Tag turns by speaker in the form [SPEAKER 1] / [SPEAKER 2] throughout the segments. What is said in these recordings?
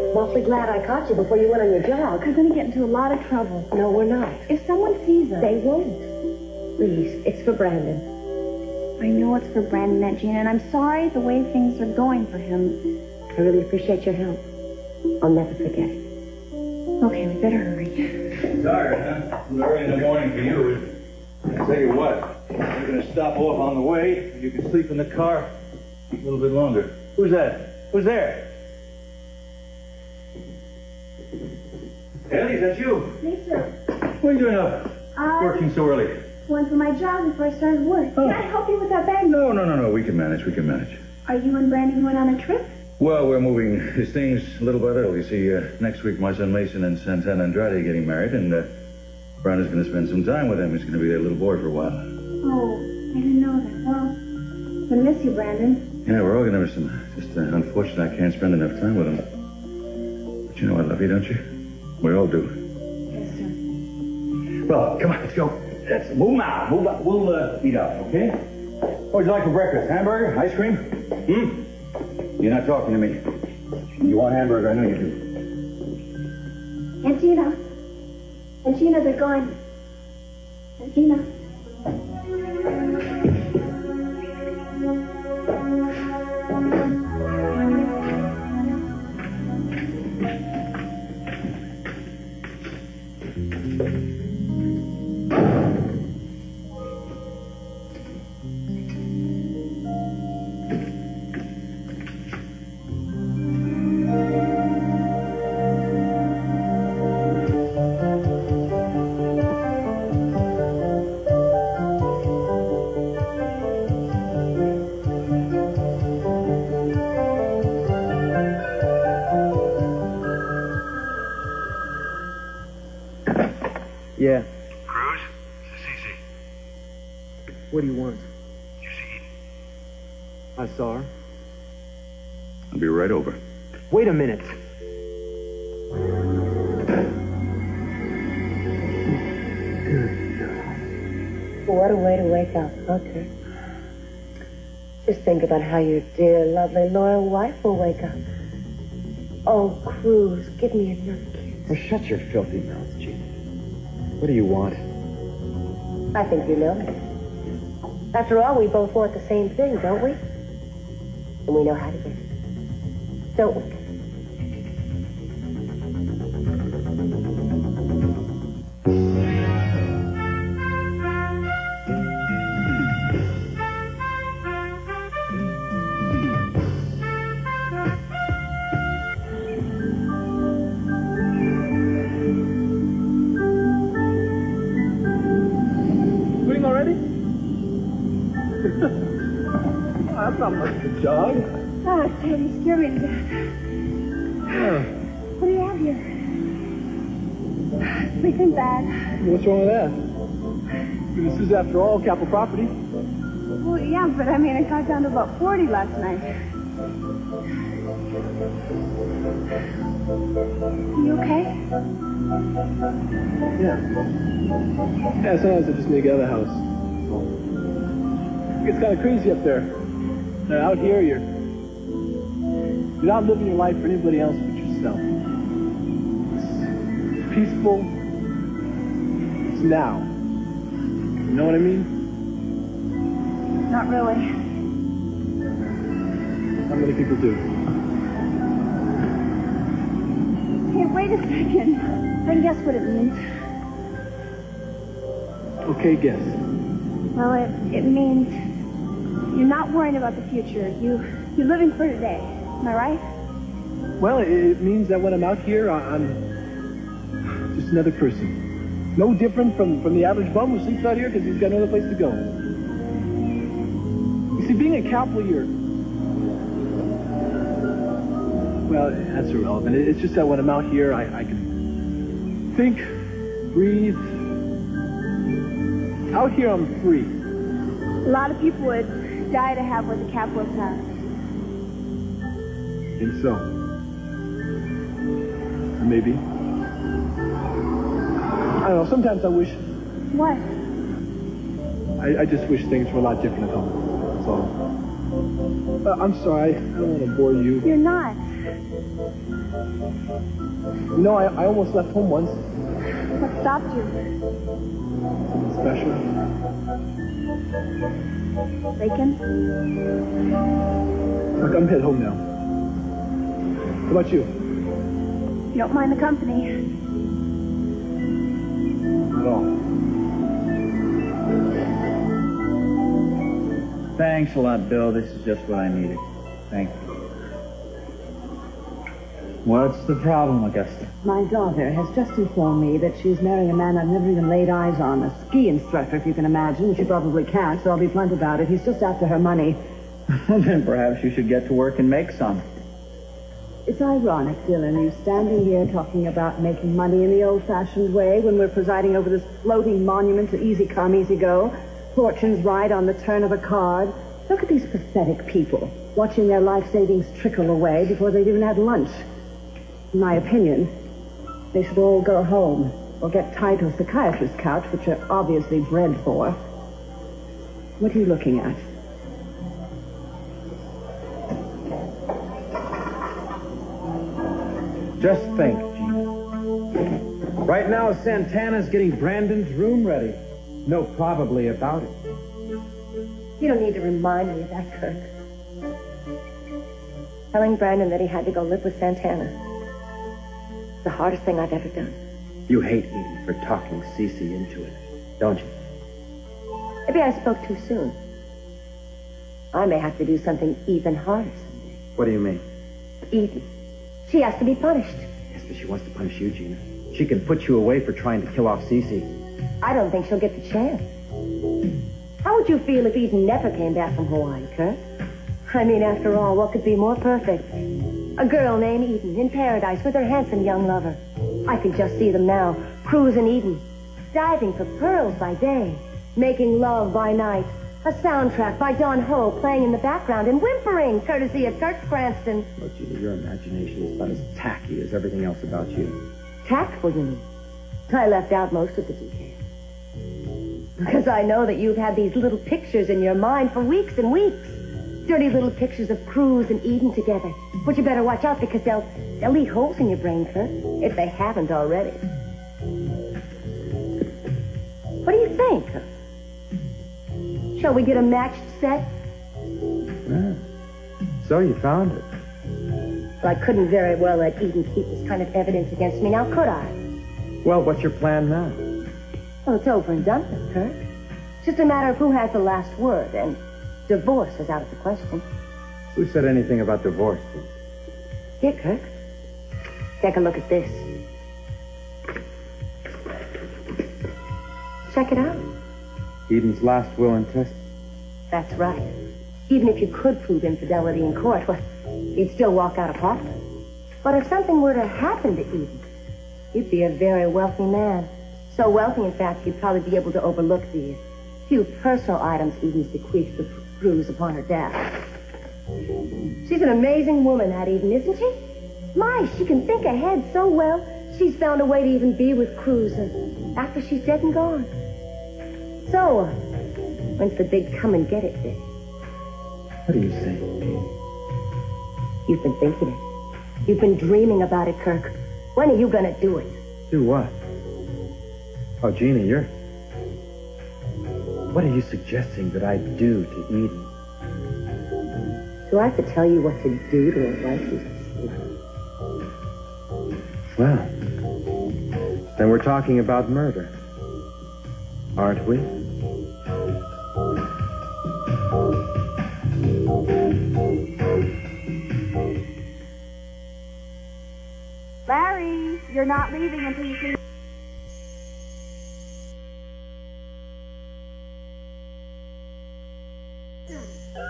[SPEAKER 1] I'm awfully glad I caught you before you went on your jog.
[SPEAKER 2] We're going to get into a lot of trouble.
[SPEAKER 1] No, we're not.
[SPEAKER 2] If someone sees us...
[SPEAKER 1] They won't. Please, it's for Brandon.
[SPEAKER 2] I know it's for Brandon, Aunt Gina, and I'm sorry the way things are going for him.
[SPEAKER 1] I really appreciate your help. I'll never forget.
[SPEAKER 2] Okay, we better hurry.
[SPEAKER 3] Tired, huh? It's early in the morning for you. I tell you what, you're going to stop off on the way, and you can sleep in the car a little bit longer. Who's that? Who's there? Ellie, is that you?
[SPEAKER 2] Yes, sir.
[SPEAKER 3] What are you doing up? Working so early?
[SPEAKER 2] Went for my jog before I started work.
[SPEAKER 3] Oh.
[SPEAKER 2] Can I help you with that bag?
[SPEAKER 3] No. We can manage.
[SPEAKER 2] Are you and Brandon going on a trip?
[SPEAKER 3] Well, we're moving his things little by little. You see, next week my son Mason and Santana Andrade are getting married, and Brandon's going to spend some time with them. He's going to be their little boy for a while.
[SPEAKER 2] Oh, I didn't know that. Well, I miss you, Brandon.
[SPEAKER 3] Yeah, we're all going to miss him. Just unfortunate I can't spend enough time with him. But you know I love you, don't you? We all do.
[SPEAKER 2] Yes, sir.
[SPEAKER 3] Well, come on, let's go. Let's move now. Move up. We'll eat out, okay? What would you like for breakfast? Hamburger? Ice cream? You're not talking to me. You want hamburger? I know you do.
[SPEAKER 2] Aunt Gina. Aunt Gina, they're gone. Aunt Gina.
[SPEAKER 4] Yeah.
[SPEAKER 5] Cruz, this is Cece.
[SPEAKER 4] What do you want?
[SPEAKER 5] Did you see Eden?
[SPEAKER 4] I saw her.
[SPEAKER 3] I'll be right over.
[SPEAKER 4] Wait a minute.
[SPEAKER 1] What a way to wake up, okay? Just think about how your dear, lovely, loyal wife will wake up. Oh, Cruz, give me another kiss.
[SPEAKER 4] Well, shut your filthy mouth, Gina. What do you want?
[SPEAKER 1] I think you know me. After all, we both want the same thing, don't we? And we know how to get it. Don't we?
[SPEAKER 4] That's not much of a jog.
[SPEAKER 2] Oh, Ted, you scared me to death.
[SPEAKER 4] Yeah.
[SPEAKER 2] What do you have here? Sleeping bag.
[SPEAKER 4] What's wrong with that? This is, after all, capital property.
[SPEAKER 2] Well, yeah, but I mean, it got down to about 40 last night. You okay?
[SPEAKER 4] Yeah. Yeah, sometimes I just need to get out of the house. It's kind of crazy up there. Out here, you're not living your life for anybody else but yourself. It's peaceful. It's now. You know what I mean?
[SPEAKER 2] Not really.
[SPEAKER 4] Not many people do.
[SPEAKER 2] Hey, wait a second. I can guess what it means.
[SPEAKER 4] Okay, guess.
[SPEAKER 2] Well, it means you're not worrying about the future. You're living for today. Am I right?
[SPEAKER 4] Well, it means that when I'm out here, I'm just another person. No different from the average bum who sleeps out here because he's got no other place to go. You see, being a cowboy, well, that's irrelevant. It's just that when I'm out here, I can think, breathe. Out here, I'm free.
[SPEAKER 2] A lot of people would die to have what the capitalists have.
[SPEAKER 4] Think so. Maybe. I don't know, sometimes I wish...
[SPEAKER 2] What?
[SPEAKER 4] I just wish things were a lot different at home. That's all. I'm sorry, I don't want to bore you.
[SPEAKER 2] You're not.
[SPEAKER 4] You know, I almost left home once.
[SPEAKER 2] What stopped you?
[SPEAKER 4] Special.
[SPEAKER 2] Bacon?
[SPEAKER 4] Look, I'm headed home now. What about you?
[SPEAKER 2] You don't mind the company?
[SPEAKER 4] Not at all.
[SPEAKER 3] Thanks a lot, Bill. This is just what I needed. Thank you. What's the problem, Augusta?
[SPEAKER 6] My daughter has just informed me that she's marrying a man I've never even laid eyes on, a ski instructor, if you can imagine. She probably can't, so I'll be blunt about it. He's just after her money.
[SPEAKER 3] Well, then perhaps you should get to work and make some.
[SPEAKER 6] It's ironic, Dylan, you standing here talking about making money in the old-fashioned way when we're presiding over this floating monument to easy come, easy go. Fortunes ride on the turn of a card. Look at these pathetic people, watching their life savings trickle away before they've even had lunch. In my opinion, they should all go home or get tied to a psychiatrist's couch, which are obviously bred for. What are you looking at?
[SPEAKER 4] Just think, Gina. Right now, Santana's getting Brandon's room ready. No probably about it.
[SPEAKER 1] You don't need to remind me of that, Kirk. Telling Brandon that he had to go live with Santana. The hardest thing I've ever done.
[SPEAKER 7] You hate Eden for talking Cece into it, don't you?
[SPEAKER 1] Maybe I spoke too soon. I may have to do something even harder someday.
[SPEAKER 7] What do you mean?
[SPEAKER 1] Eden. She has to be punished.
[SPEAKER 7] Yes, but she wants to punish you, Gina. She can put you away for trying to kill off Cece.
[SPEAKER 1] I don't think she'll get the chance. How would you feel if Eden never came back from Hawaii, Kirk? I mean, after all, what could be more perfect? A girl named Eden in paradise with her handsome young lover. I can just see them now, cruising Eden, diving for pearls by day, making love by night, a soundtrack by Don Ho playing in the background and whimpering, courtesy of Kirk Cranston.
[SPEAKER 7] Look, Gina, your imagination is about as tacky as everything else about you.
[SPEAKER 1] Tactful, you mean? I left out most of the details. Because I know that you've had these little pictures in your mind for weeks and weeks. Dirty little pictures of Cruz and Eden together. But you better watch out because they'll eat holes in your brain, Kirk, if they haven't already. What do you think? Shall we get a matched set?
[SPEAKER 7] Yeah. So you found it.
[SPEAKER 1] Well, I couldn't very well let Eden keep this kind of evidence against me now, could I?
[SPEAKER 7] Well, what's your plan now?
[SPEAKER 1] Well, it's over and done with, Kirk. It's just a matter of who has the last word, and divorce is out of the question.
[SPEAKER 7] Who said anything about divorce?
[SPEAKER 1] Here, Kirk. Take a look at this. Check it out.
[SPEAKER 7] Eden's last will and testament.
[SPEAKER 1] That's right. Even if you could prove infidelity in court, well, you'd still walk out of pocket. But if something were to happen to Eden, you'd be a very wealthy man. So wealthy, in fact, you'd probably be able to overlook the few personal items Eden's bequeathed to Cruz upon her death. She's an amazing woman, that Eden, isn't she? My, she can think ahead so well. She's found a way to even be with Cruz after she's dead and gone. So, when's the big come and get it day?
[SPEAKER 7] What are you saying?
[SPEAKER 1] You've been thinking it. You've been dreaming about it, Kirk. When are you gonna do it?
[SPEAKER 7] Do what? Oh, Gina, you're... What are you suggesting that I do to Eden?
[SPEAKER 1] Do I have to tell you what to do to a wife who's asleep?
[SPEAKER 7] Well, then we're talking about murder. Aren't we?
[SPEAKER 2] Larry, you're not leaving until you clean.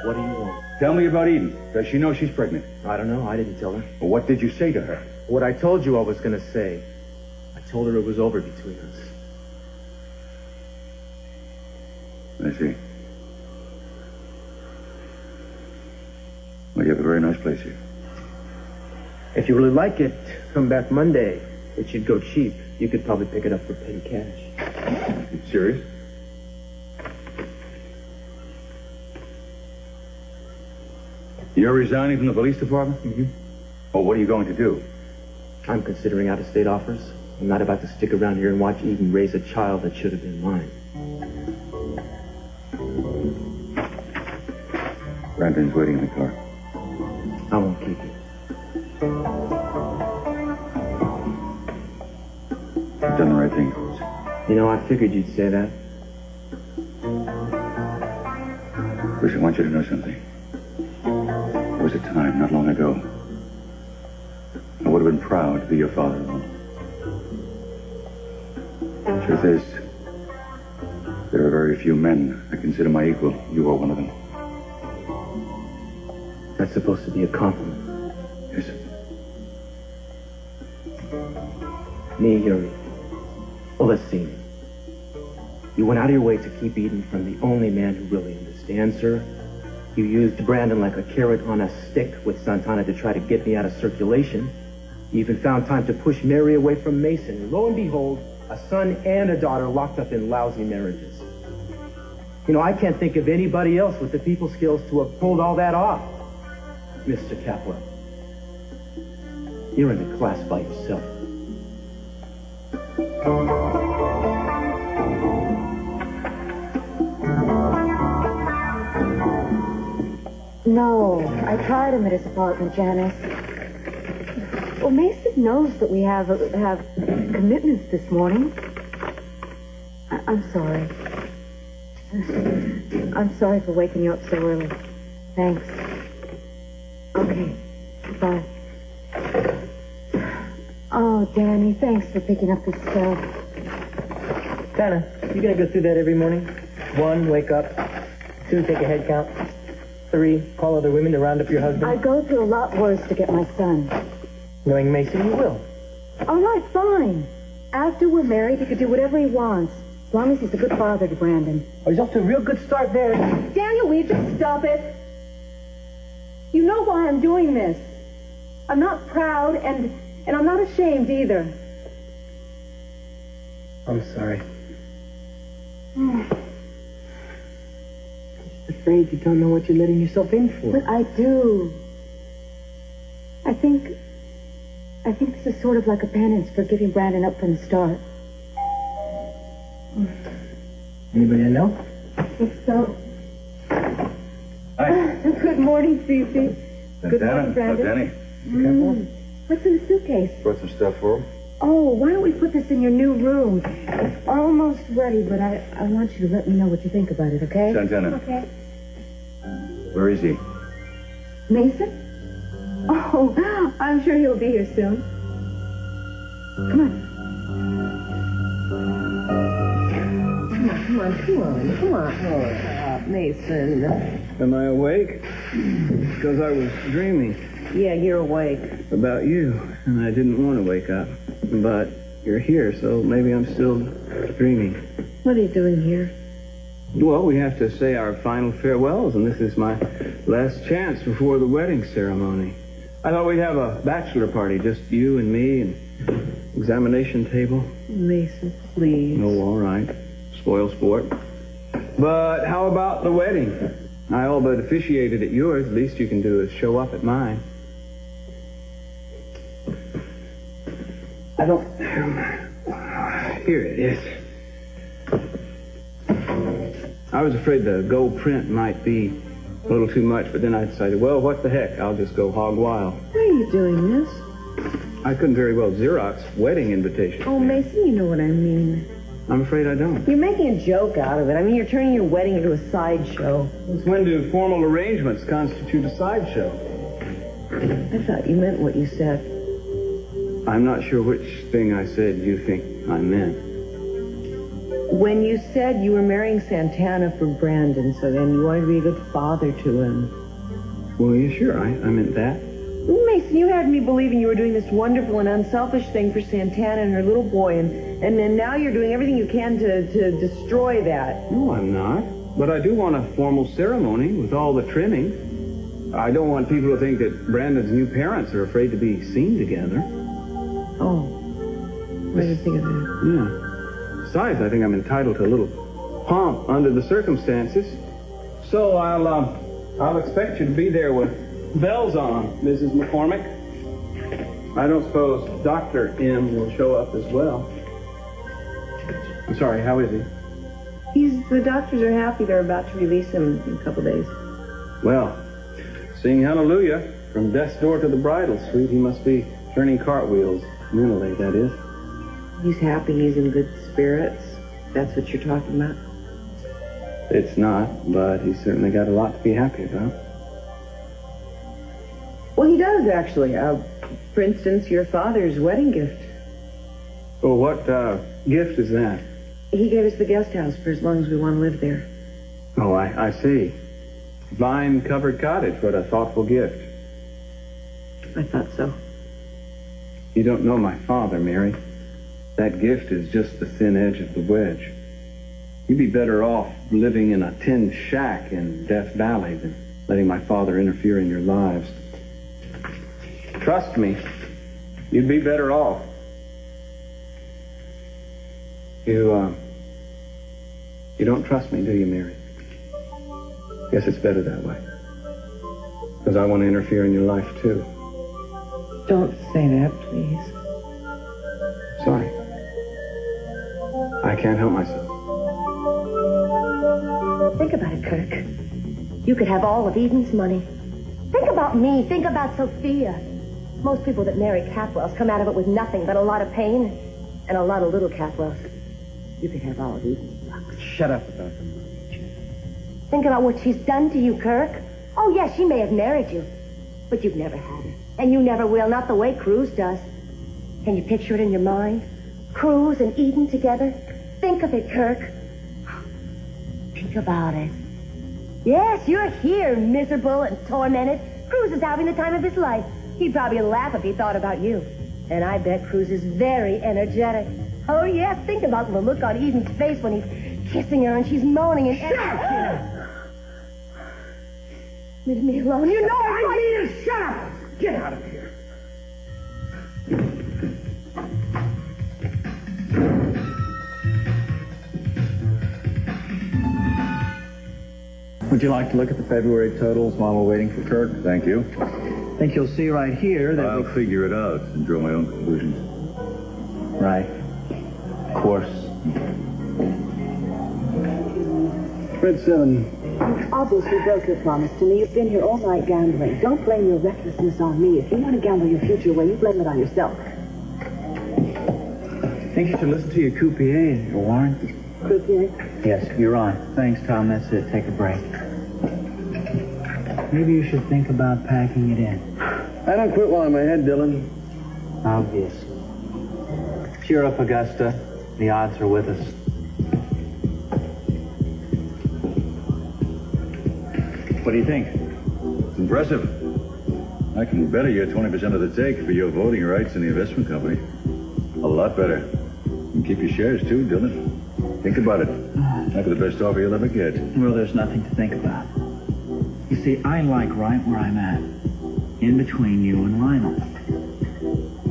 [SPEAKER 7] What do you want?
[SPEAKER 3] Tell me about Eden. Does she know she's pregnant?
[SPEAKER 7] I don't know. I didn't tell her.
[SPEAKER 3] Well, what did you say to her?
[SPEAKER 7] What I told you I was going to say. I told her it was over between us.
[SPEAKER 3] I see. Well, you have a very nice place here.
[SPEAKER 7] If you really like it, come back Monday. It should go cheap. You could probably pick it up for petty cash.
[SPEAKER 3] You serious? You're resigning from the police department?
[SPEAKER 7] Mm-hmm.
[SPEAKER 3] Oh, what are you going to do?
[SPEAKER 7] I'm considering out-of-state offers. I'm not about to stick around here and watch Eden raise a child that should have been mine.
[SPEAKER 3] Brandon's waiting in the car.
[SPEAKER 7] I won't keep you.
[SPEAKER 3] You've done the right thing, Cruz.
[SPEAKER 7] You know, I figured you'd say that.
[SPEAKER 3] Cruz, I want you to know something. There was a time, not long ago, I would have been proud to be your father-in-law. The truth is, there are very few men I consider my equal. You are one of them.
[SPEAKER 7] That's supposed to be a compliment.
[SPEAKER 3] Yes.
[SPEAKER 7] Me, Yuri. Well, let's see. You went out of your way to keep Eden from the only man who really understands her. You used Brandon like a carrot on a stick with Santana to try to get me out of circulation. You even found time to push Mary away from Mason. And lo and behold, a son and a daughter locked up in lousy marriages. You know, I can't think of anybody else with the people skills to have pulled all that off. Mr. Capwell, you're in a class by yourself.
[SPEAKER 1] No, I tried him at his apartment, Janice. Well, Mason knows that we have commitments this morning. I'm sorry. I'm sorry for waking you up so early. Thanks. Okay. Bye. Oh, Danny, thanks for picking up this stuff.
[SPEAKER 7] Dana, you gonna go through that every morning? 1, wake up. 2, take a head count. 3, call other women to round up your husband.
[SPEAKER 1] I go through a lot worse to get my son.
[SPEAKER 7] Knowing Mason, you will.
[SPEAKER 1] All right, fine. After we're married, he can do whatever he wants, as long as he's a good father to Brandon.
[SPEAKER 7] Oh, he's off to a real good start there.
[SPEAKER 6] Daniel, will you just stop it? You know why I'm doing this. I'm not proud, and I'm not ashamed either.
[SPEAKER 7] I'm sorry. I'm just afraid you don't know what you're letting yourself in for.
[SPEAKER 1] But I do. I think this is sort of like a penance for giving Brandon up from the start.
[SPEAKER 7] Anybody I know?
[SPEAKER 1] I think so.
[SPEAKER 3] Hi.
[SPEAKER 1] Good morning, Cece. Good morning, Brandon.
[SPEAKER 3] Danny.
[SPEAKER 1] What's in the suitcase?
[SPEAKER 3] Brought some stuff for him.
[SPEAKER 1] Oh, why don't we put this in your new room? It's almost ready, but I want you to let me know what you think about it, okay?
[SPEAKER 3] Santana.
[SPEAKER 1] Okay.
[SPEAKER 3] Where is he?
[SPEAKER 1] Mason? Oh, I'm sure he'll be here soon. Come on. Come on. Oh, Mason.
[SPEAKER 8] Am I awake? Because I was dreaming
[SPEAKER 1] Yeah, you're awake.
[SPEAKER 8] about you, and I didn't want to wake up. But you're here, so maybe I'm still dreaming.
[SPEAKER 1] What are you doing here?
[SPEAKER 8] Well, we have to say our final farewells, and this is my last chance before the wedding ceremony. I thought we'd have a bachelor party, just you and me, and examination table.
[SPEAKER 1] Mason, please.
[SPEAKER 8] Oh, all right. Spoil sport. But how about the wedding? I all but officiated at yours. The least you can do is show up at mine. I don't... Here it is. I was afraid the gold print might be a little too much, but then I decided, well, what the heck? I'll just go hog wild.
[SPEAKER 1] Why are you doing this?
[SPEAKER 8] I couldn't very well Xerox wedding invitation.
[SPEAKER 1] Oh, Mason, you know what I mean.
[SPEAKER 8] I'm afraid I don't.
[SPEAKER 1] You're making a joke out of it. I mean, you're turning your wedding into a sideshow.
[SPEAKER 8] Since when do formal arrangements constitute a sideshow?
[SPEAKER 1] I thought you meant what you said.
[SPEAKER 8] I'm not sure which thing I said you think I meant.
[SPEAKER 1] When you said you were marrying Santana for Brandon, so then you wanted to be a good father to him.
[SPEAKER 8] Well, yeah, sure, I meant that.
[SPEAKER 1] Mason, you had me believing you were doing this wonderful and unselfish thing for Santana and her little boy, and then now you're doing everything you can to destroy that.
[SPEAKER 8] No, I'm not. But I do want a formal ceremony with all the trimmings. I don't want people to think that Brandon's new parents are afraid to be seen together.
[SPEAKER 1] Oh. What do you think of that?
[SPEAKER 8] Yeah. Besides, I think I'm entitled to a little pomp under the circumstances. So I'll expect you to be there with bells on, Mrs. McCormick. I don't suppose Dr. M will show up as well. I'm sorry, how is he?
[SPEAKER 1] The doctors are happy they're about to release him in a couple days.
[SPEAKER 8] Well, sing hallelujah. From death's door to the bridal suite, he must be turning cartwheels. Mentally, that is.
[SPEAKER 1] He's happy, he's in good spirits. That's what you're talking about?
[SPEAKER 8] It's not, but he's certainly got a lot to be happy about.
[SPEAKER 1] Well, he does, actually. For instance, your father's wedding gift.
[SPEAKER 8] Well, what gift is that?
[SPEAKER 1] He gave us the guest house for as long as we want to live there.
[SPEAKER 8] Oh, I see. Vine-covered cottage. What a thoughtful gift.
[SPEAKER 1] I thought so.
[SPEAKER 8] You don't know my father, Mary. That gift is just the thin edge of the wedge. You'd be better off living in a tin shack in Death Valley than letting my father interfere in your lives. Trust me, you'd be better off. You don't trust me, do you, Mary? Guess it's better that way. Because I want to interfere in your life, too.
[SPEAKER 1] Don't say that, please.
[SPEAKER 8] Sorry. I can't help myself.
[SPEAKER 1] Think about it, Kirk. You could have all of Eden's money. Think about me. Think about Sophia. Most people that marry Catwells come out of it with nothing but a lot of pain and a lot of little Catwells. You could have all of Eden's bucks.
[SPEAKER 7] Shut up about the money, Jen.
[SPEAKER 1] Think about what she's done to you, Kirk. Oh, yes, she may have married you, but you've never had her. And you never will, not the way Cruz does. Can you picture it in your mind? Cruz and Eden together? Think of it, Kirk. Think about it. Yes, you're here, miserable and tormented. Cruz is having the time of his life. He'd probably laugh if he thought about you. And I bet Cruz is very energetic. Oh, yes, think about the look on Eden's face when he's kissing her and she's moaning and... Shut up! Leave me alone. You know I mean it. Shut up! Get out of here.
[SPEAKER 9] Would you like to look at the February totals while we're waiting for Kirk?
[SPEAKER 3] Thank you.
[SPEAKER 9] I think you'll see right here that
[SPEAKER 3] I'll figure it out and draw my own conclusions.
[SPEAKER 9] Right. Of course.
[SPEAKER 4] Fred 7.
[SPEAKER 6] You obviously broke your promise to me. You've been here all night gambling. Don't blame your recklessness on me. If you want to gamble your future away, you blame it on yourself.
[SPEAKER 9] I think you should listen to your croupier, your warrant.
[SPEAKER 6] Croupier?
[SPEAKER 9] Yes, you're on. Thanks, Tom. That's it. Take a break. Maybe you should think about packing it in.
[SPEAKER 4] I don't quit while I'm ahead, Dylan.
[SPEAKER 9] Obviously. Cheer up, Augusta. The odds are with us. What do you think?
[SPEAKER 3] It's impressive. I can better you 20% of the take for your voting rights in the investment company. A lot better. You can keep your shares, too, Dylan. Think about it. Might be the best offer you'll ever get.
[SPEAKER 9] Well, there's nothing to think about. You see, I like right where I'm at. In between you and Lionel.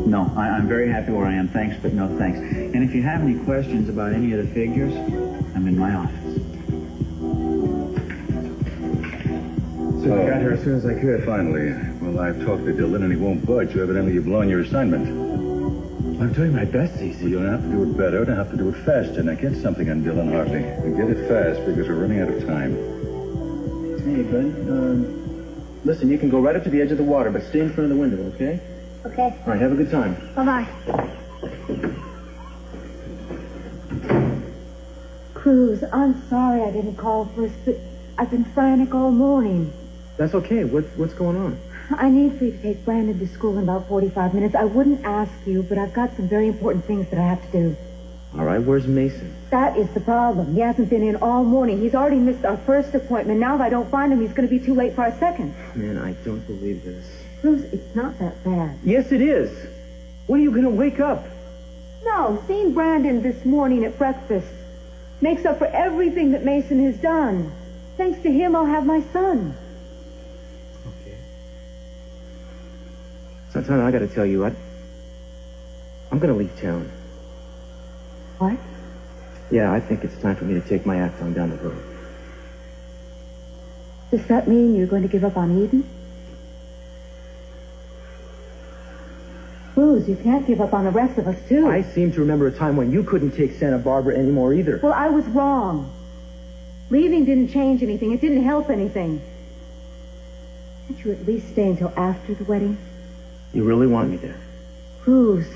[SPEAKER 9] No, I'm very happy where I am. Thanks, but no thanks. And if you have any questions about any of the figures, I'm in my office.
[SPEAKER 3] So I got here as soon as I could. Finally. Well, I've talked to Dylan, and he won't budge. So evidently you've blown your assignment. I'm doing my best, Cece. You don't have to do it better. You don't have to do it faster. Now get something on Dylan Hartley. And get it fast because we're running out of time.
[SPEAKER 7] Hey, bud. Listen, you can go right up to the edge of the water, but stay in front of the window, okay?
[SPEAKER 1] Okay.
[SPEAKER 7] All right, have a good time.
[SPEAKER 2] Bye-bye.
[SPEAKER 6] Cruz, I'm sorry I didn't call first, but I've been frantic all morning.
[SPEAKER 7] That's okay. What's going on?
[SPEAKER 6] I need for you to take Brandon to school in about 45 minutes. I wouldn't ask you, but I've got some very important things that I have to do.
[SPEAKER 7] All right, where's Mason?
[SPEAKER 6] That is the problem. He hasn't been in all morning. He's already missed our first appointment. Now if I don't find him, he's going to be too late for our second.
[SPEAKER 7] Man, I don't believe this.
[SPEAKER 6] Cruz, it's not that bad.
[SPEAKER 7] Yes, it is. When are you going to wake up?
[SPEAKER 6] No, seeing Brandon this morning at breakfast makes up for everything that Mason has done. Thanks to him, I'll have my son.
[SPEAKER 7] Okay. Santana, I got to tell you, I'm going to leave town.
[SPEAKER 6] What?
[SPEAKER 7] Yeah, I think it's time for me to take my act on down the road.
[SPEAKER 6] Does that mean you're going to give up on Eden? Cruz, you can't give up on the rest of us, too.
[SPEAKER 7] I seem to remember a time when you couldn't take Santa Barbara anymore either.
[SPEAKER 6] Well, I was wrong. Leaving didn't change anything. It didn't help anything. Can't you at least stay until after the wedding?
[SPEAKER 7] You really want me there?
[SPEAKER 6] Cruz,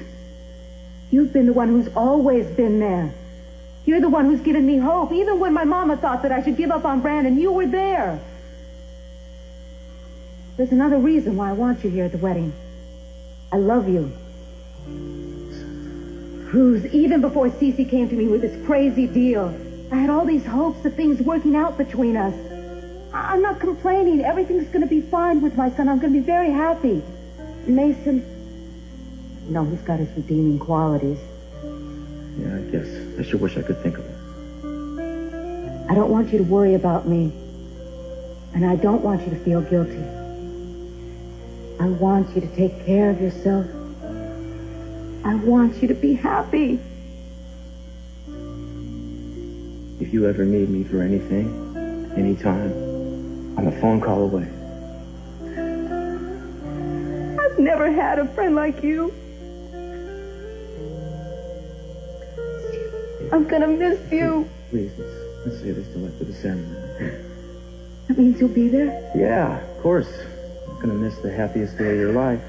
[SPEAKER 6] you've been the one who's always been there. You're the one who's given me hope. Even when my mama thought that I should give up on Brandon, you were there. There's another reason why I want you here at the wedding. I love you. Cruz, even before Cece came to me with this crazy deal, I had all these hopes of things working out between us. I'm not complaining. Everything's going to be fine with my son. I'm going to be very happy. Mason, no, he's got his redeeming qualities.
[SPEAKER 7] Yeah, I guess. I sure wish I could think of it.
[SPEAKER 6] I don't want you to worry about me. And I don't want you to feel guilty. I want you to take care of yourself. I want you to be happy.
[SPEAKER 7] If you ever need me for anything, anytime, I'm a phone call away.
[SPEAKER 6] I've never had a friend like you. I'm gonna miss you.
[SPEAKER 7] Please, let's say this till after the ceremony.
[SPEAKER 6] That means you'll be there?
[SPEAKER 7] Yeah, of course. I'm gonna miss the happiest day of your life.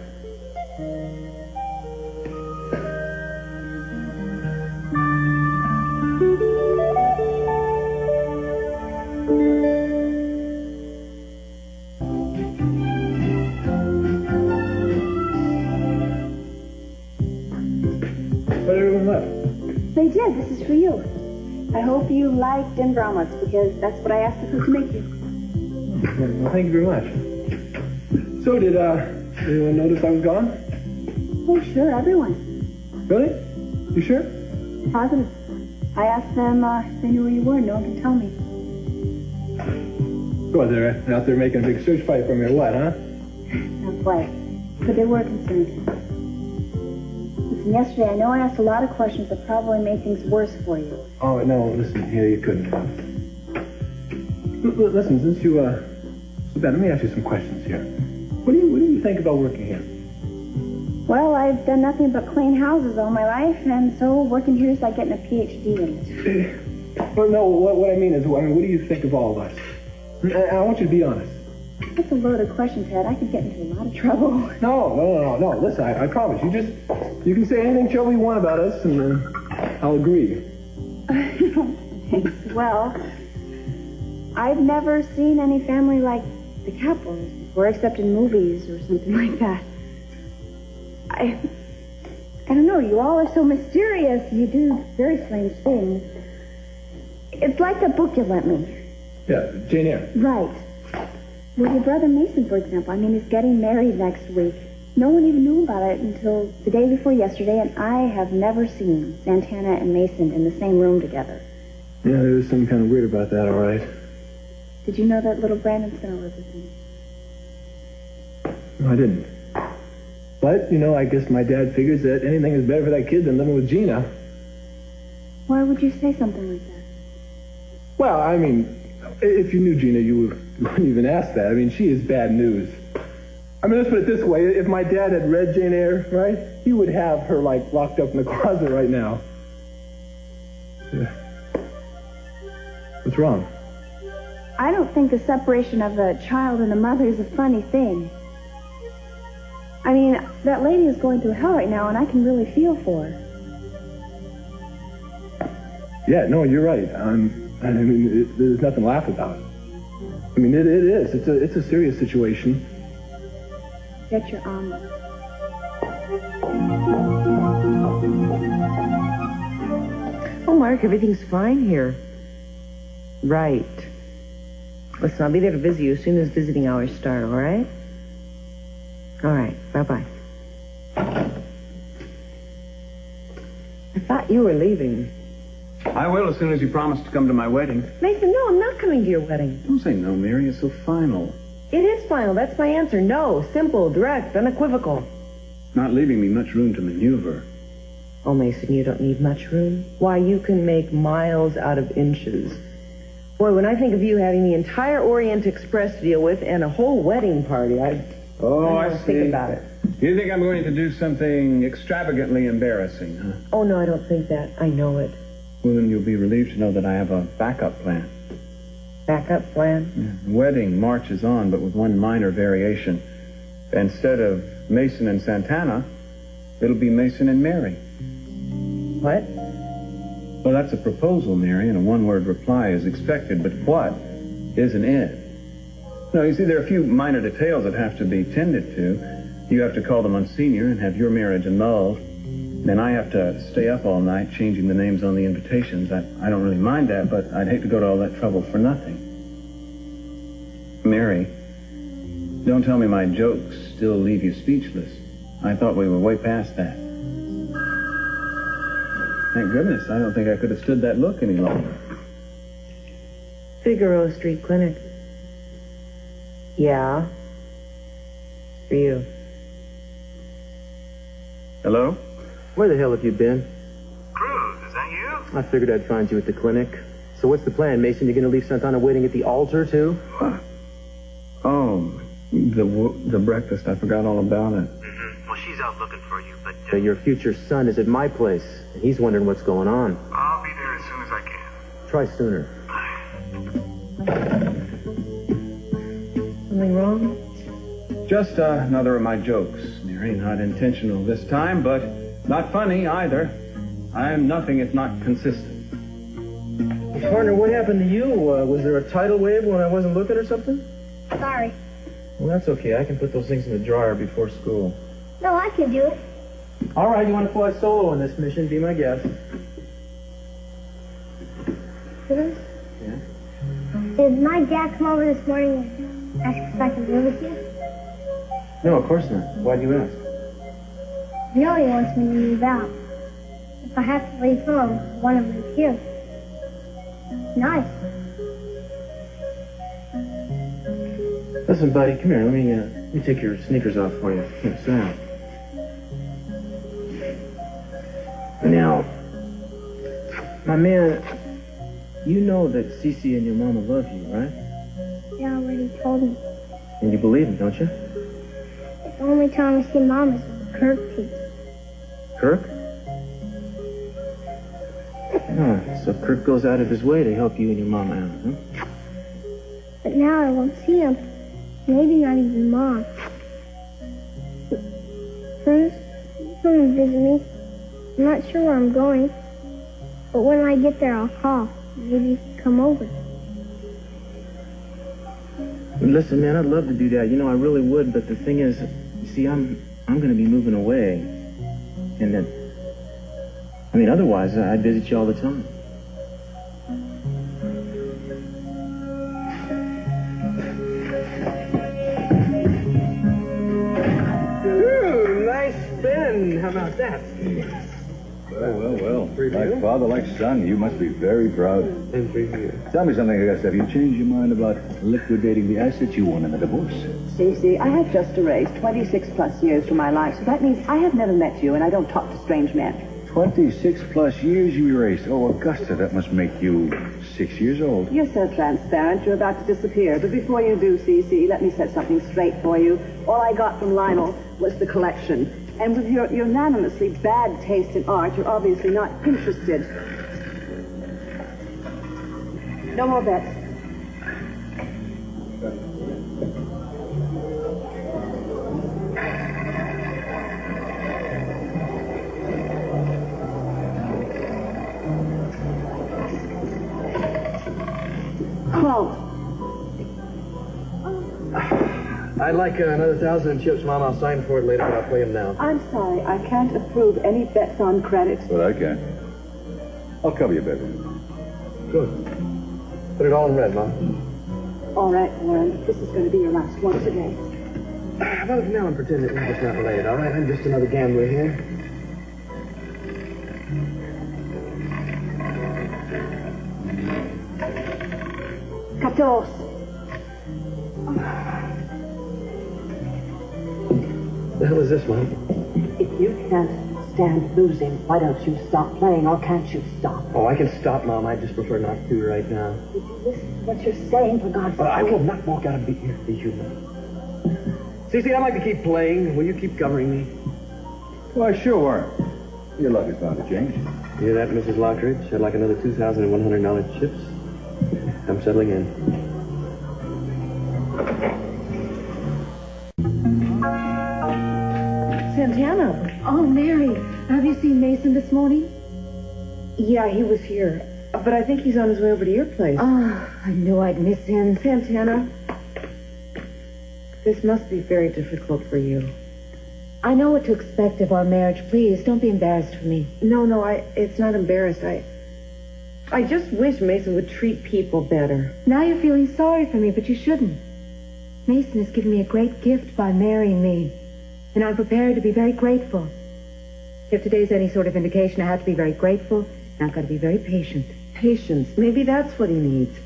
[SPEAKER 4] But everyone left.
[SPEAKER 2] They did. This is for you. I hope you liked and bromas, because that's what I asked the cook to make you.
[SPEAKER 4] Well, thank you very much. So, did anyone notice I was gone?
[SPEAKER 2] Oh, sure, everyone.
[SPEAKER 4] Really? You sure?
[SPEAKER 2] Positive. I asked them if they knew where you were. No one can tell me.
[SPEAKER 4] Well, they're out there making a big search fight for me or what, huh?
[SPEAKER 2] Not quite. But they were concerned. Listen, yesterday I know I asked a lot of questions that probably made things worse for you.
[SPEAKER 4] Oh, no, listen, yeah, you couldn't. Listen, since you, let me ask you some questions here. What do you think about working here?
[SPEAKER 2] Well, I've done nothing but clean houses all my life, and so working here is like getting a PhD in it.
[SPEAKER 4] Well, no, what I mean is, what do you think of all of us? I want you to be honest.
[SPEAKER 2] That's a loaded question, Ted. I could get into a lot of trouble.
[SPEAKER 4] No. Listen, I promise. You can say anything trouble you want about us, and I'll agree.
[SPEAKER 2] Well, I've never seen any family like the Caplins before, except in movies or something like that. I don't know. You all are so mysterious. You do very strange things. It's like the book you lent me.
[SPEAKER 4] Yeah, Jane Eyre.
[SPEAKER 2] Right. With your brother Mason, for example. I mean, he's getting married next week. No one even knew about it until the day before yesterday, and I have never seen Santana and Mason in the same room together.
[SPEAKER 4] Yeah, there was something kind of weird about that, all right.
[SPEAKER 2] Did you know that little Brandon's going to live with me?
[SPEAKER 4] No, I didn't. But, I guess my dad figures that anything is better for that kid than living with Gina.
[SPEAKER 2] Why would you say something like that?
[SPEAKER 4] Well, I mean, if you knew Gina, you wouldn't even ask that. I mean, she is bad news. I mean, let's put it this way. If my dad had read Jane Eyre, right, he would have her, locked up in the closet right now. Yeah. What's wrong?
[SPEAKER 2] I don't think the separation of the child and the mother is a funny thing. I mean, that lady is going through hell right now, and I can really feel for her.
[SPEAKER 4] Yeah, no, you're right. There's nothing to laugh about. I mean, it is. It's a serious situation.
[SPEAKER 2] Get your arm.
[SPEAKER 1] Oh, Mark, everything's fine here. Right. Listen, I'll be there to visit you as soon as visiting hours start, all right? All right, bye-bye. I thought you were leaving.
[SPEAKER 8] I will as soon as you promise to come to my wedding.
[SPEAKER 1] Mason, no, I'm not coming to your wedding.
[SPEAKER 8] Don't say no, Mary. It's so final.
[SPEAKER 1] It is final. That's my answer. No. Simple, direct, unequivocal.
[SPEAKER 8] Not leaving me much room to maneuver.
[SPEAKER 1] Oh, Mason, you don't need much room. Why, you can make miles out of inches. Boy, when I think of you having the entire Orient Express to deal with and a whole wedding party, I
[SPEAKER 8] see.
[SPEAKER 1] think about it.
[SPEAKER 8] You think I'm going to do something extravagantly embarrassing, huh?
[SPEAKER 1] Oh, no, I don't think that. I know it.
[SPEAKER 8] Well, then you'll be relieved to know that I have a backup plan.
[SPEAKER 1] Backup plan?
[SPEAKER 8] Yeah. The wedding marches on, but with one minor variation. Instead of Mason and Santana, it'll be Mason and Mary.
[SPEAKER 1] What?
[SPEAKER 8] Well, that's a proposal, Mary, and a one-word reply is expected, but what isn't it? No, you see, there are a few minor details that have to be tended to. You have to call the Monsignor and have your marriage annulled. Then I have to stay up all night changing the names on the invitations. I don't really mind that, but I'd hate to go to all that trouble for nothing. Mary, don't tell me my jokes still leave you speechless. I thought we were way past that. Thank goodness, I don't think I could have stood that look any longer.
[SPEAKER 1] Figaro Street Clinic. Yeah. For you.
[SPEAKER 7] Hello? Where the hell have you been?
[SPEAKER 5] Cruz, is that you?
[SPEAKER 7] I figured I'd find you at the clinic. So what's the plan, Mason? You gonna leave Santana waiting at the altar, too?
[SPEAKER 8] Oh, the breakfast. I forgot all about it.
[SPEAKER 5] Mm-hmm. Well, she's out looking for you, but...
[SPEAKER 7] Your future son is at my place, and he's wondering what's going on.
[SPEAKER 5] I'll be there as soon as I can.
[SPEAKER 7] Try sooner.
[SPEAKER 1] Something wrong?
[SPEAKER 8] Just another of my jokes, Mary. Not intentional this time, but not funny either. I'm nothing if not consistent.
[SPEAKER 7] Partner, what happened to you? Was there a tidal wave when I wasn't looking or something?
[SPEAKER 10] Sorry.
[SPEAKER 7] Well, that's okay. I can put those things in the dryer before school.
[SPEAKER 10] No, I can do it.
[SPEAKER 7] All right, you want to fly solo on this mission? Be my guest.
[SPEAKER 10] Cruz?
[SPEAKER 7] Yeah?
[SPEAKER 10] Did my dad come over this morning and ask if I can live with you?
[SPEAKER 7] No, of course not. Why do you ask?
[SPEAKER 10] I know he wants me to move out. If I have to leave home, I want to live here. It's nice.
[SPEAKER 7] Listen, buddy, come here. Let me take your sneakers off for you. Here, sit down. Now, my man, you know that Cece and your mama love you, right?
[SPEAKER 10] They already told me.
[SPEAKER 7] And you believe them, don't you?
[SPEAKER 10] The only time I see Mom is with Kirk teeth.
[SPEAKER 7] Kirk? Oh, so Kirk goes out of his way to help you and your mama out, huh?
[SPEAKER 10] But now I won't see him. Maybe not even Mom. Cruz, come and visit me. I'm not sure where I'm going. But when I get there, I'll call. Maybe you can come over.
[SPEAKER 7] Listen, man, I'd love to do that. You know, I really would, but the thing is, you see, I'm going to be moving away. And then, I mean, otherwise, I'd visit you all the time. Ooh, nice spin. How about that?
[SPEAKER 3] Well. Like father, like son, you must be very proud.
[SPEAKER 7] And for you.
[SPEAKER 3] Tell me something, I guess. Have you changed your mind about liquidating the assets you won in the divorce?
[SPEAKER 6] Cece, I have just erased 26 plus years from my life, so that means I have never met you and I don't talk to strange men.
[SPEAKER 3] 26 plus years you erased. Oh, Augusta, that must make you 6 years old.
[SPEAKER 6] You're so transparent, you're about to disappear. But before you do, Cece, let me set something straight for you. All I got from Lionel was the collection. And with your unanimously bad taste in art, you're obviously not interested. No more bets. Close.
[SPEAKER 7] I'd like another 1,000 chips, Mom. I'll sign for it later, but I'll play them now.
[SPEAKER 6] I'm sorry, I can't approve any bets on credit.
[SPEAKER 3] But I can. I'll cover your bedroom.
[SPEAKER 7] Good. Put it all in red, Mom.
[SPEAKER 6] All right, Warren, this is going to be your last one today.
[SPEAKER 7] How about now and pretend that we're just not related, all right? I'm just another gambler here.
[SPEAKER 6] Catos.
[SPEAKER 7] The hell is this, Mom?
[SPEAKER 6] If you can't stand losing, why don't you stop playing, or can't you stop?
[SPEAKER 7] Oh, I can stop, Mom. I just prefer not to right now.
[SPEAKER 6] Would you listen to what you're saying, for God's sake?
[SPEAKER 7] I will not walk out of here, the human. Cece, I'd like to keep playing. Will you keep covering me?
[SPEAKER 3] Why, sure. Your luck is bound to change.
[SPEAKER 7] You hear that, Mrs. Lockridge? I'd like another $2,100 chips. I'm settling in.
[SPEAKER 6] Santana. Oh, Mary. Have you seen Mason this morning?
[SPEAKER 1] Yeah, he was here. But I think he's on his way over to your place.
[SPEAKER 6] Oh, I knew I'd miss him.
[SPEAKER 1] Santana, this must be very difficult for you.
[SPEAKER 6] I know what to expect of our marriage. Please, don't be embarrassed for me.
[SPEAKER 1] No, it's not embarrassed. I just wish Mason would treat people better.
[SPEAKER 6] Now you're feeling sorry for me, but you shouldn't. Mason has given me a great gift by marrying me, and I'm prepared to be very grateful. If today's any sort of indication, I have to be very grateful, and I've got to be very patient.
[SPEAKER 1] Patience. Maybe that's what he needs.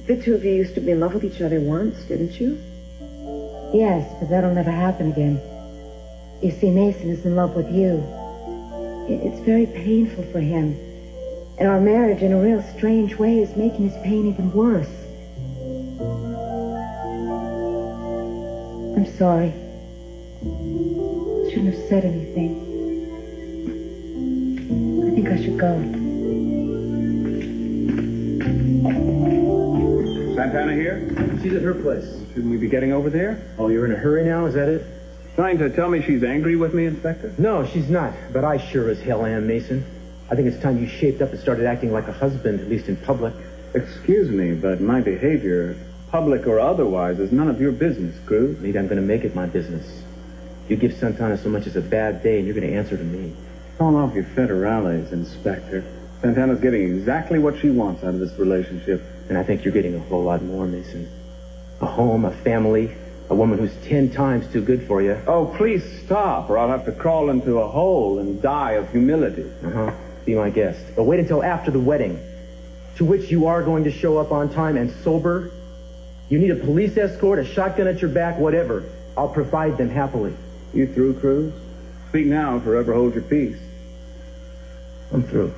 [SPEAKER 1] The two of you used to be in love with each other once, didn't you?
[SPEAKER 6] Yes, but that'll never happen again. You see, Mason is in love with you. It's very painful for him. And our marriage, in a real strange way, is making his pain even worse. I'm sorry. Shouldn't have said anything. I think I should go.
[SPEAKER 8] Santana here?
[SPEAKER 7] She's at her place.
[SPEAKER 8] Shouldn't we be getting over there?
[SPEAKER 7] Oh, you're in a hurry now? Is that it?
[SPEAKER 8] Trying to tell me she's angry with me, Inspector?
[SPEAKER 7] No, she's not. But I sure as hell am, Mason. I think it's time you shaped up and started acting like a husband, at least in public.
[SPEAKER 8] Excuse me, but my behavior, public or otherwise, is none of your business, Cruz.
[SPEAKER 7] Maybe I'm going to make it my business. You give Santana so much as a bad day, and you're going to answer to me.
[SPEAKER 8] Call off your federales, Inspector. Santana's getting exactly what she wants out of this relationship.
[SPEAKER 7] And I think you're getting a whole lot more, Mason. A home, a family, a woman who's 10 times too good for you.
[SPEAKER 8] Oh, please stop, or I'll have to crawl into a hole and die of humility.
[SPEAKER 7] Uh-huh. Be my guest. But wait until after the wedding, to which you are going to show up on time and sober. You need a police escort, a shotgun at your back, whatever. I'll provide them happily.
[SPEAKER 8] You through, Cruz? Speak now, forever hold your peace.
[SPEAKER 7] I'm through.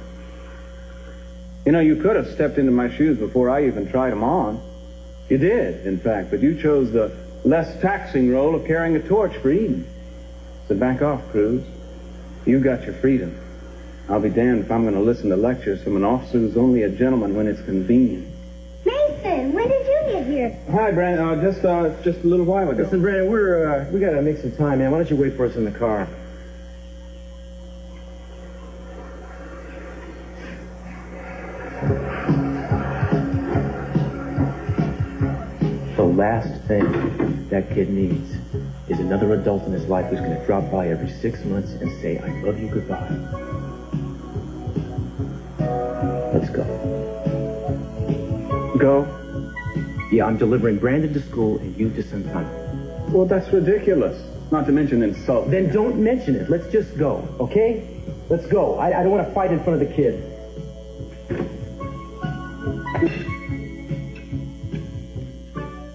[SPEAKER 8] You know, you could have stepped into my shoes before I even tried them on. You did, in fact, but you chose the less taxing role of carrying a torch for Eden. So back off, Cruz. You got your freedom. I'll be damned if I'm going to listen to lectures from an officer who's only a gentleman when it's convenient.
[SPEAKER 10] Mason, when did you get here?
[SPEAKER 8] Hi, Brandon. Just a little while ago.
[SPEAKER 7] Listen, Brandon, we got to make some time, man. Why don't you wait for us in the car? The last thing that kid needs is another adult in his life who's going to drop by every 6 months and say, I love you, goodbye. Let's go.
[SPEAKER 8] Go?
[SPEAKER 7] Yeah, I'm delivering Brandon to school and you to Santana.
[SPEAKER 8] Well, that's ridiculous. Not to mention insult.
[SPEAKER 7] Then don't mention it. Let's just go, okay? Let's go. I don't want to fight in front of the kid.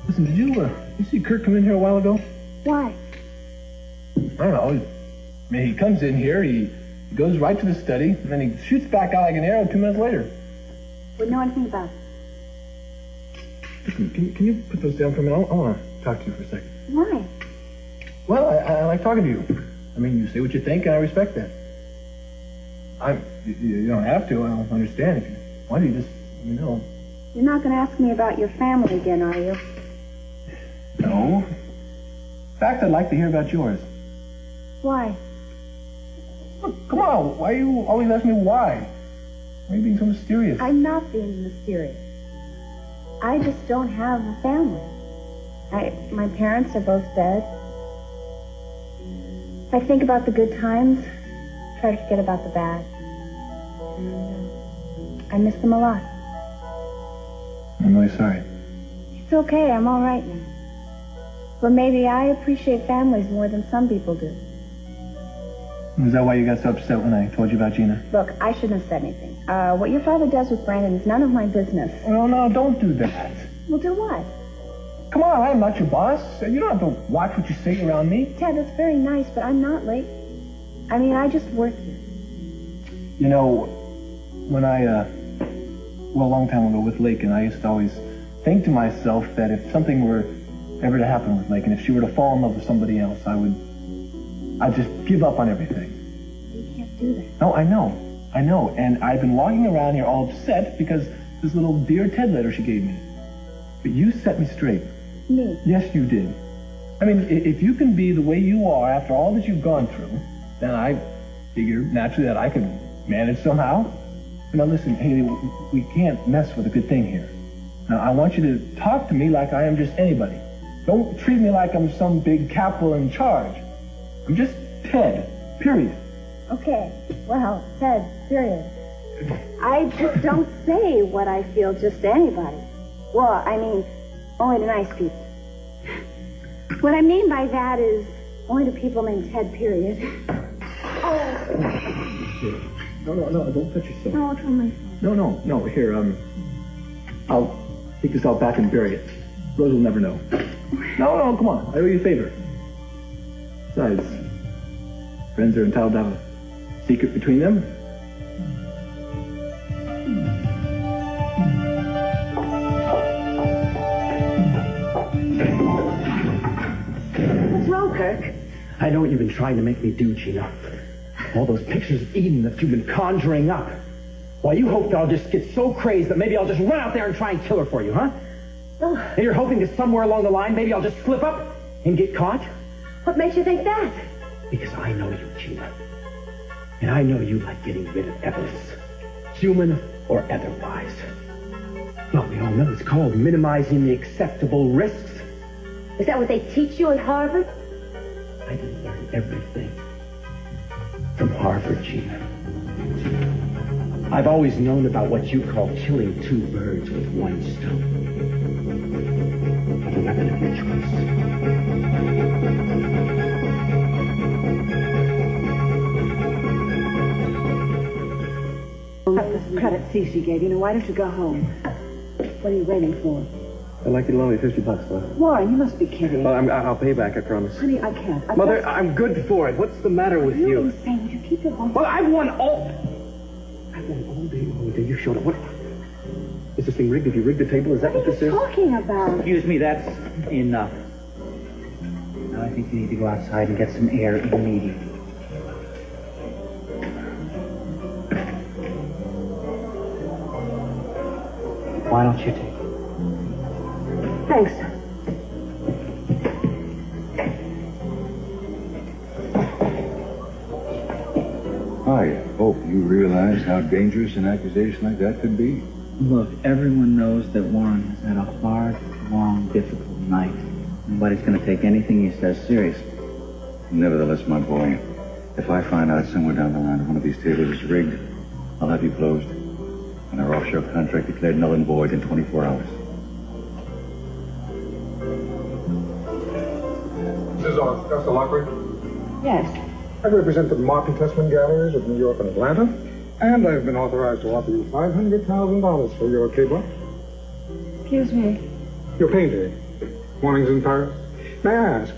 [SPEAKER 4] Listen, did you see Kurt come in here a while ago?
[SPEAKER 10] Why?
[SPEAKER 4] I don't know. I mean, he comes in here, he goes right to the study, and then he shoots back out like an arrow 2 minutes later.
[SPEAKER 2] Wouldn't know anything about it.
[SPEAKER 4] Listen, can you put those down for a minute? I want to talk to you for a second.
[SPEAKER 2] Why?
[SPEAKER 4] Well, I like talking to you. I mean, you say what you think, and I respect that. You don't have to. I don't understand. If you want to, you just let me know.
[SPEAKER 2] You're not going to ask me about your family again, are you?
[SPEAKER 4] No. In fact, I'd like to hear about yours.
[SPEAKER 2] Why?
[SPEAKER 4] Look, come on. Why are you always asking me why? Why are you being so mysterious?
[SPEAKER 2] I'm not being mysterious. I just don't have a family. My parents are both dead. I think about the good times, try to forget about the bad. And I miss them a lot.
[SPEAKER 4] I'm really sorry.
[SPEAKER 2] It's okay, I'm all right now. But maybe I appreciate families more than some people do.
[SPEAKER 4] Is that why you got so upset when I told you about Gina?
[SPEAKER 2] Look, I shouldn't have said anything. What your father does with Brandon is none of my business.
[SPEAKER 4] No, don't do that.
[SPEAKER 2] Well, do what?
[SPEAKER 4] Come on, I'm not your boss. You don't have to watch what you say around me.
[SPEAKER 2] Ted, that's very nice, but I'm not late. I mean, I just work here.
[SPEAKER 4] You know, when a long time ago with Lakin, I used to always think to myself that if something were ever to happen with Megan, if she were to fall in love with somebody else, I'd just give up on everything.
[SPEAKER 2] You can't do that.
[SPEAKER 4] No, I know. And I've been walking around here all upset because this little Dear Ted letter she gave me. But you set me straight.
[SPEAKER 2] Me?
[SPEAKER 4] Yes, you did. I mean, if you can be the way you are after all that you've gone through, then I figure naturally that I can manage somehow. Now listen, Haley, we can't mess with a good thing here. Now, I want you to talk to me like I am just anybody. Don't treat me like I'm some big capital in charge. I'm just Ted, period.
[SPEAKER 2] Okay, well, Ted, period. I just don't say what I feel just to anybody. Well, I mean, only to nice people. What I mean by that is only to people named Ted, period.
[SPEAKER 4] No, don't touch yourself.
[SPEAKER 2] No, it's on my phone.
[SPEAKER 4] No, here, I'll take this out back and bury it. Rose will never know. No, come on, I owe you a favor. Besides, friends are entitled to have a secret between them.
[SPEAKER 2] What's wrong, Kirk?
[SPEAKER 7] I know what you've been trying to make me do, Gina. All those pictures of Eden that you've been conjuring up. Why, you hope that I'll just get so crazed that maybe I'll just run out there and try and kill her for you, huh? And you're hoping that somewhere along the line, maybe I'll just slip up and get caught?
[SPEAKER 1] What makes you think that?
[SPEAKER 7] Because I know you, Gina. And I know you like getting rid of evidence, human or otherwise. Well, we all know it's called minimizing the acceptable risks.
[SPEAKER 1] Is that what they teach you at Harvard?
[SPEAKER 7] I didn't learn everything from Harvard, Gina. I've always known about what you call killing two birds with one stone. The weapon of your choice.
[SPEAKER 6] This credit Cece gave you. Now, why don't you go home? What are you waiting for?
[SPEAKER 8] I'd like you to loan me $50, Mother.
[SPEAKER 6] Warren, you must be kidding.
[SPEAKER 8] Well, I'll pay back, I promise.
[SPEAKER 6] Honey, I can't.
[SPEAKER 8] Mother, I'm good for it. What's the matter with
[SPEAKER 6] You're
[SPEAKER 8] you?
[SPEAKER 6] insane. Would you keep your voice?
[SPEAKER 8] Well, I won all day long until you showed up. What? Is this thing rigged? Have you rigged the table? Is that what this is?
[SPEAKER 6] Talking about?
[SPEAKER 9] Excuse me, that's enough. Now I think you need to go outside and get some air immediately. Why don't you take it?
[SPEAKER 1] Thanks.
[SPEAKER 3] I hope you realize how dangerous an accusation like that could be.
[SPEAKER 9] Look, everyone knows that Warren has had a hard, long, difficult night. Nobody's going to take anything he says seriously.
[SPEAKER 3] Nevertheless, my boy, if I find out somewhere down the line one of these tables is rigged, I'll have you closed and our offshore contract declared null and void in 24 hours.
[SPEAKER 11] This is Augusta Lockridge.
[SPEAKER 6] Yes.
[SPEAKER 11] I represent the Mark and Testament galleries of New York and Atlanta, and I've been authorized to offer you $500,000 for your cable.
[SPEAKER 6] Excuse me.
[SPEAKER 11] Your painting, Mornings in Paris. May I ask,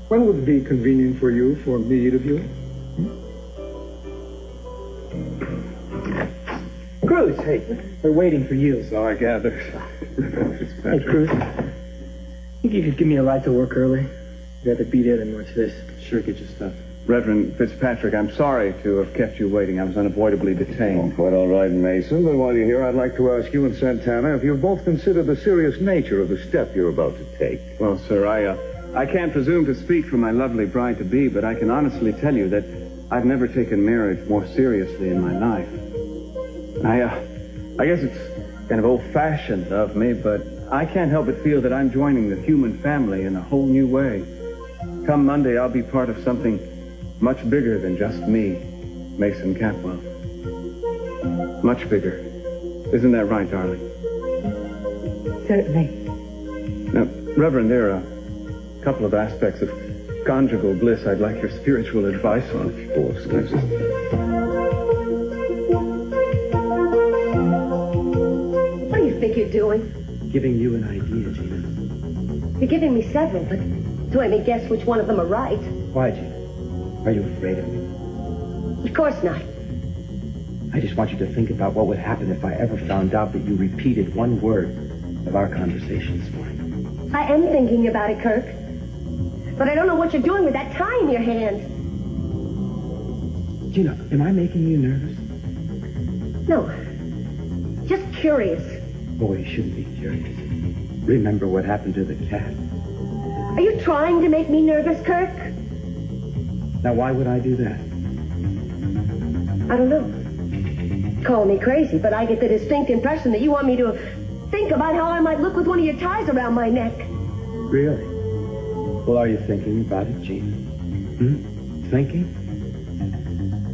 [SPEAKER 11] when would it be convenient for you for me to view it?
[SPEAKER 7] Cruz, hey, we're waiting for you.
[SPEAKER 8] So I gather.
[SPEAKER 7] Hey, Cruz, think you could give me a ride to work early? I'd rather be there than watch this.
[SPEAKER 8] Sure, get your stuff. Reverend Fitzpatrick, I'm sorry to have kept you waiting. I was unavoidably detained.
[SPEAKER 12] Oh, quite all right, Mason. But while you're here, I'd like to ask you and Santana if you've both considered the serious nature of the step you're about to take.
[SPEAKER 8] Well, sir, I can't presume to speak for my lovely bride-to-be, but I can honestly tell you that I've never taken marriage more seriously in my life. I guess it's kind of old-fashioned of me, but I can't help but feel that I'm joining the human family in a whole new way. Come Monday, I'll be part of something much bigger than just me, Mason Catwell. Much bigger. Isn't that right, darling?
[SPEAKER 6] Certainly.
[SPEAKER 8] Now, Reverend, there are a couple of aspects of conjugal bliss I'd like your spiritual advice on.
[SPEAKER 12] Of course, Mason.
[SPEAKER 1] What do you think you're doing?
[SPEAKER 7] Giving you an idea, Gina.
[SPEAKER 1] You're giving me several, but do let me guess which one of them are right.
[SPEAKER 7] Why, Gina? Are you afraid of me?
[SPEAKER 1] Of course not.
[SPEAKER 7] I just want you to think about what would happen if I ever found out that you repeated one word of our conversation this morning.
[SPEAKER 1] I am thinking about it, Kirk. But I don't know what you're doing with that tie in your hand.
[SPEAKER 7] Gina, am I making you nervous?
[SPEAKER 1] No. Just curious.
[SPEAKER 7] Boy, you shouldn't be curious. Remember what happened to the cat?
[SPEAKER 1] Are you trying to make me nervous, Kirk?
[SPEAKER 7] Now, why would I do that?
[SPEAKER 1] I don't know. Call me crazy, but I get the distinct impression that you want me to think about how I might look with one of your ties around my neck.
[SPEAKER 7] Really? Well, are you thinking about it, Gina? Thinking?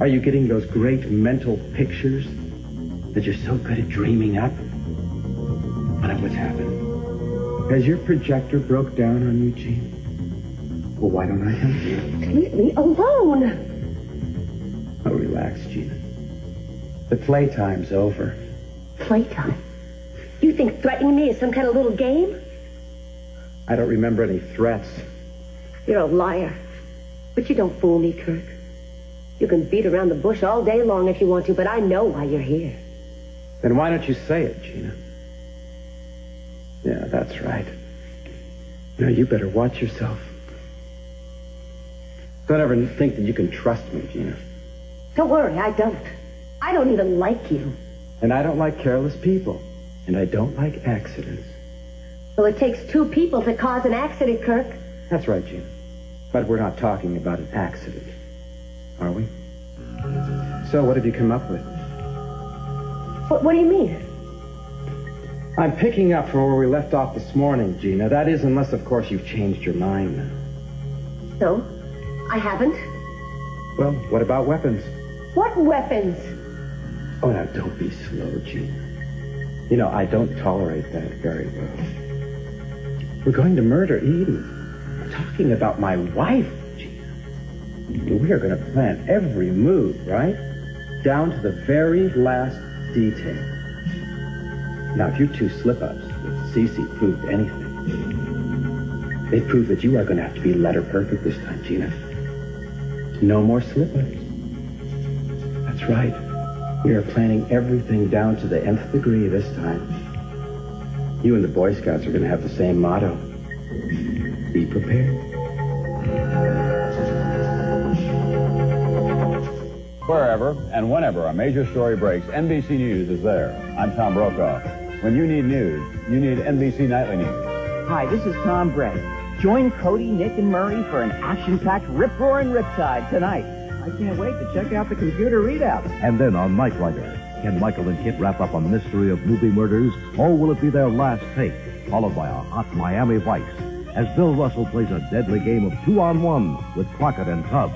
[SPEAKER 7] Are you getting those great mental pictures that you're so good at dreaming up? I know what's happened. Has your projector broke down on you, Gina? Well, why don't I help you?
[SPEAKER 1] Leave me alone!
[SPEAKER 7] Oh, relax, Gina. The playtime's over.
[SPEAKER 1] Playtime? You think threatening me is some kind of little game?
[SPEAKER 7] I don't remember any threats.
[SPEAKER 1] You're a liar. But you don't fool me, Kirk. You can beat around the bush all day long if you want to, but I know why you're here.
[SPEAKER 7] Then why don't you say it, Gina? Yeah, that's right. Now, you better watch yourself. Don't ever think that you can trust me, Gina.
[SPEAKER 1] Don't worry, I don't. I don't even like you.
[SPEAKER 7] And I don't like careless people. And I don't like accidents.
[SPEAKER 1] Well, it takes two people to cause an accident, Kirk.
[SPEAKER 7] That's right, Gina. But we're not talking about an accident, are we? So what have you come up with?
[SPEAKER 1] What do you mean?
[SPEAKER 7] I'm picking up from where we left off this morning, Gina. That is, unless, of course, you've changed your mind now.
[SPEAKER 1] No, I haven't.
[SPEAKER 7] Well, what about weapons?
[SPEAKER 1] What weapons?
[SPEAKER 7] Oh, now, don't be slow, Gina. You know, I don't tolerate that very well. We're going to murder Eden. I'm talking about my wife, Gina. We are going to plan every move, right? Down to the very last detail. Now, if your two slip-ups with Cece proved anything, they prove that you are going to have to be letter perfect this time, Gina. No more slip-ups. That's right. We are planning everything down to the nth degree this time. You and the Boy Scouts are going to have the same motto. Be prepared.
[SPEAKER 13] Wherever and whenever a major story breaks, NBC News is there. I'm Tom Brokaw. When you need news, you need NBC Nightly News.
[SPEAKER 14] Hi, this is Tom Brett. Join Cody, Nick, and Murray for an action-packed rip-roaring riptide tonight. I can't wait to check out the computer readout.
[SPEAKER 15] And then on Night Rider, can Michael and Kit wrap up a mystery of movie murders, or will it be their last take, followed by a hot Miami Vice, as Bill Russell plays a deadly game of 2-on-1 with Crockett and Tubbs?